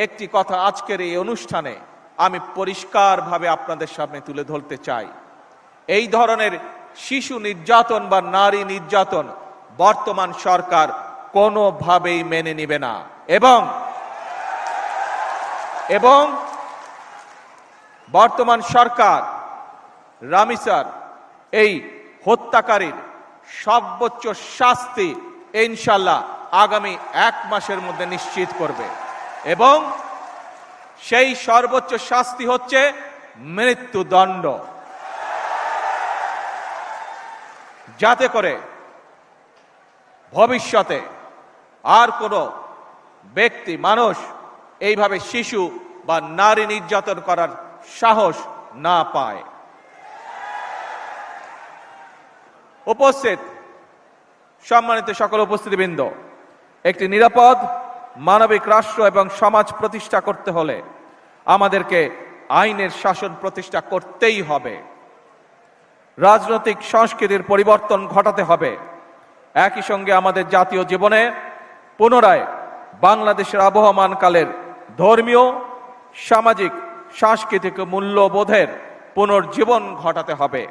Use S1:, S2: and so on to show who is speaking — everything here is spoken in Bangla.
S1: একটি কথা আজকের এই অনুষ্ঠানে আমি পরিষ্কারভাবে আপনাদের সামনে তুলে ধরতে চাই। এই ধরনের শিশু নির্যাতন বা নারী নির্যাতন বর্তমান সরকার কোনোভাবেই মেনে নিবে না এবং বর্তমান সরকার রামিসার এই হত্যাকারীর সর্বোচ্চ শাস্তি ইনশাআল্লাহ আগামী 1 মাসের মধ্যে নিশ্চিত করবে এবং সেই সর্বোচ্চ শাস্তি হচ্ছে মৃত্যুদণ্ড, যাতে করে ভবিষ্যতে আর কোনো ব্যক্তি মানুষ এইভাবে শিশু বা নারী নির্যাতন করার সাহস না পায়। উপস্থিত সম্মানিত সকল উপস্থিতিবৃন্দ, একটি নিরাপদ মানবিক রাষ্ট্র এবং সমাজ প্রতিষ্ঠা করতে হলে আমাদেরকে আইনের শাসন প্রতিষ্ঠা করতেই হবে। রাজনৈতিক সংস্কৃতির পরিবর্তন ঘটাতে হবে। একই সঙ্গে আমাদের জাতীয় জীবনে পুনরায় বাংলাদেশের আবহমানকালের ধর্মীয়, সামাজিক, সাংস্কৃতিক মূল্যবোধের পুনর্জীবন ঘটাতে হবে।